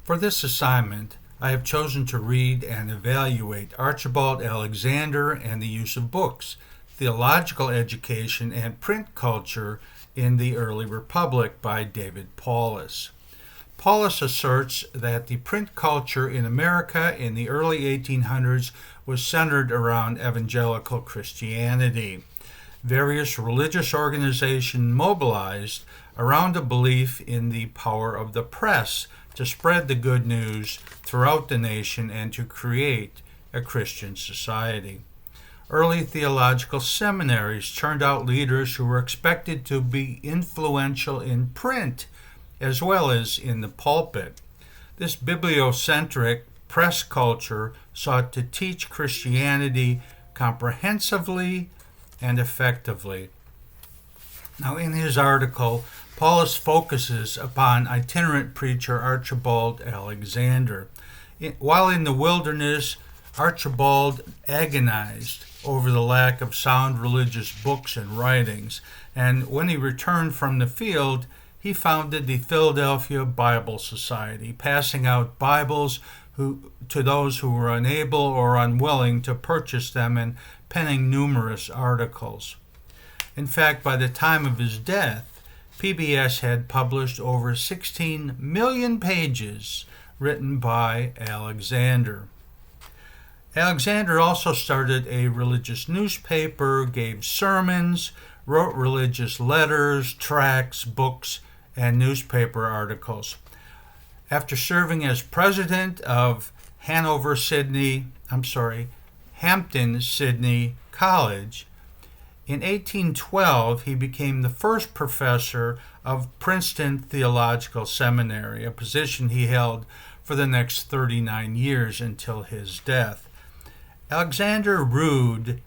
For this assignment, I have chosen to read and evaluate Archibald Alexander and the Use of Books, Theological Education and Print Culture in the Early Republic by David Paulus. Paulus asserts that the print culture in America in the early 1800s was centered around evangelical Christianity. Various religious organizations mobilized around a belief in the power of the press to spread the good news throughout the nation and to create a Christian society. Early theological seminaries turned out leaders who were expected to be influential in print as well as in the pulpit. This bibliocentric press culture sought to teach Christianity comprehensively and effectively. Now, in his article, Paulus focuses upon itinerant preacher Archibald Alexander. While in the wilderness, Archibald agonized over the lack of sound religious books and writings, and when he returned from the field, he founded the Philadelphia Bible Society, passing out Bibles to those who were unable or unwilling to purchase them and penning numerous articles. In fact, by the time of his death, PBS had published over 16 million pages written by Alexander. Alexander also started a religious newspaper, gave sermons, wrote religious letters, tracts, books, and newspaper articles. After serving as president of Hampton-Sydney College, in 1812, he became the first professor of Princeton Theological Seminary, a position he held for the next 39 years until his death. Alexander rued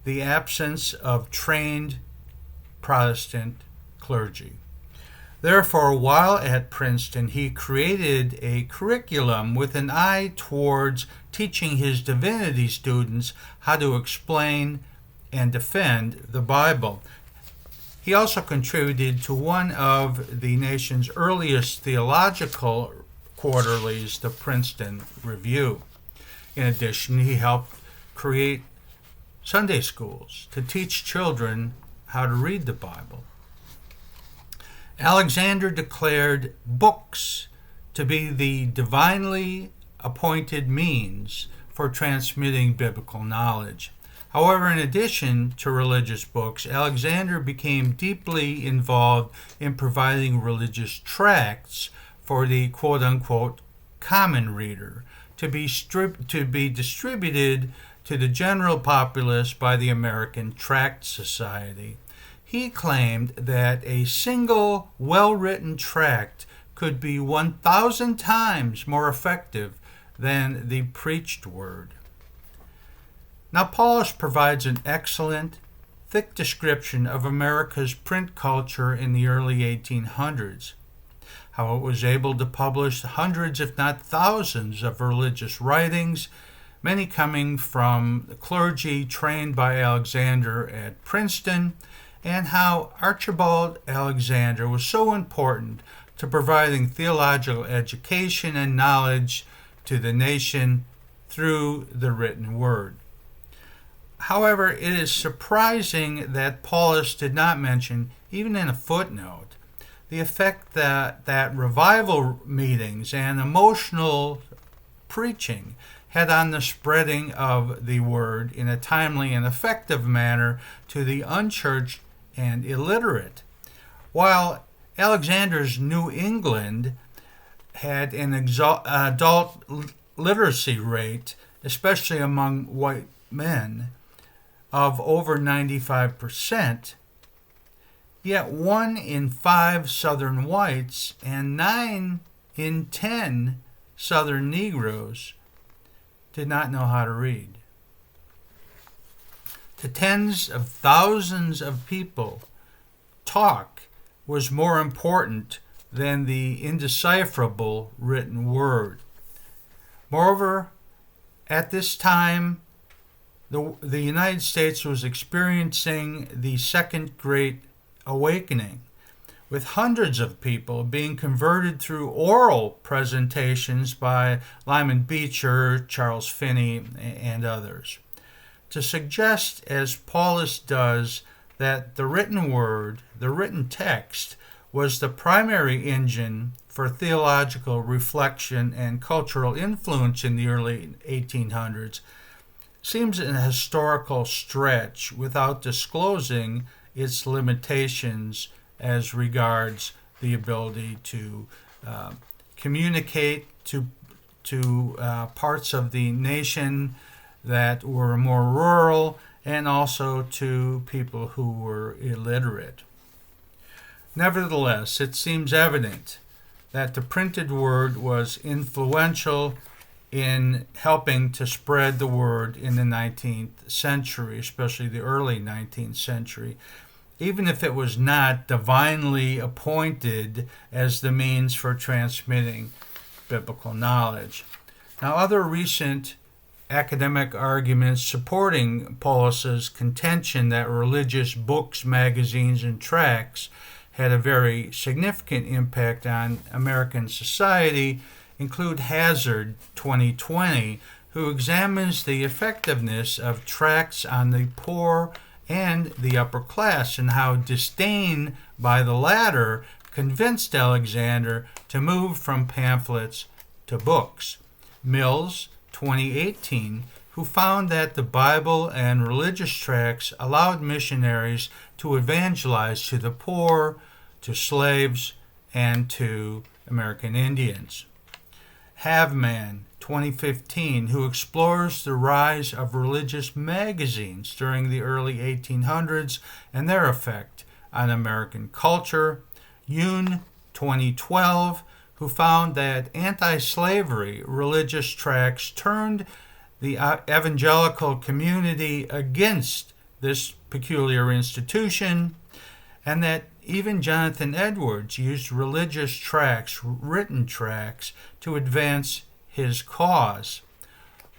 the absence of trained Protestant clergy. Therefore, while at Princeton, he created a curriculum with an eye towards teaching his divinity students how to explain and defend the Bible. He also contributed to one of the nation's earliest theological quarterlies, the Princeton Review. In addition, he helped create Sunday schools to teach children how to read the Bible. Alexander declared books to be the divinely appointed means for transmitting biblical knowledge. However, in addition to religious books, Alexander became deeply involved in providing religious tracts for the quote-unquote common reader to be distributed to the general populace by the American Tract Society. He claimed that a single well-written tract could be 1,000 times more effective than the preached word. Now, Paulus provides an excellent, thick description of America's print culture in the early 1800s, how it was able to publish hundreds, if not thousands, of religious writings, many coming from the clergy trained by Alexander at Princeton, and how Archibald Alexander was so important to providing theological education and knowledge to the nation through the written word. However, it is surprising that Paulus did not mention, even in a footnote, the effect that revival meetings and emotional preaching had on the spreading of the word in a timely and effective manner to the unchurched and illiterate. While Alexander's New England had an adult literacy rate, especially among white men, of over 95%, yet 1 in 5 Southern whites and 9 in 10 Southern Negroes did not know how to read. To tens of thousands of people, talk was more important than the indecipherable written word. Moreover, at this time, the United States was experiencing the Second Great Awakening, with hundreds of people being converted through oral presentations by Lyman Beecher, Charles Finney, and others. To suggest, as Paulus does, that the written word, the written text, was the primary engine for theological reflection and cultural influence in the early 1800s seems an historical stretch without disclosing its limitations as regards the ability to communicate to parts of the nation that were more rural and also to people who were illiterate. Nevertheless, it seems evident that the printed word was influential in helping to spread the word in the 19th century, especially the early 19th century, even if it was not divinely appointed as the means for transmitting biblical knowledge. Now, other recent academic arguments supporting Paulus's contention that religious books, magazines, and tracts had a very significant impact on American society include Hazard 2020, who examines the effectiveness of tracts on the poor and the upper class and how disdain by the latter convinced Alexander to move from pamphlets to books. Mills 2018, who found that the Bible and religious tracts allowed missionaries to evangelize to the poor, to slaves, and to American Indians. Haveman 2015, who explores the rise of religious magazines during the early 1800s and their effect on American culture. Yoon 2012, who found that anti-slavery religious tracts turned the evangelical community against this peculiar institution, and that even Jonathan Edwards used religious tracts, written tracts, to advance his cause.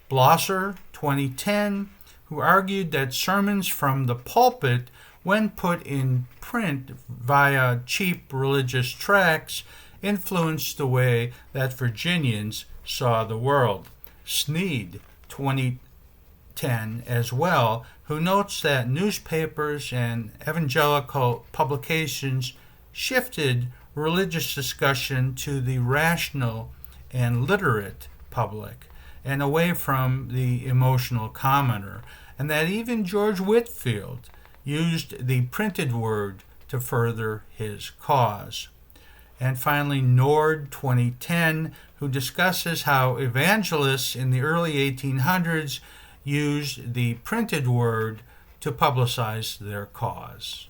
Blosser 2010, who argued that sermons from the pulpit, when put in print via cheap religious tracts, influenced the way that Virginians saw the world. Sneed 2010 as well, who notes that newspapers and evangelical publications shifted religious discussion to the rational and literate public and away from the emotional commenter, and that even George Whitefield used the printed word to further his cause. And finally, Nord 2010, who discusses how evangelists in the early 1800s used the printed word to publicize their cause.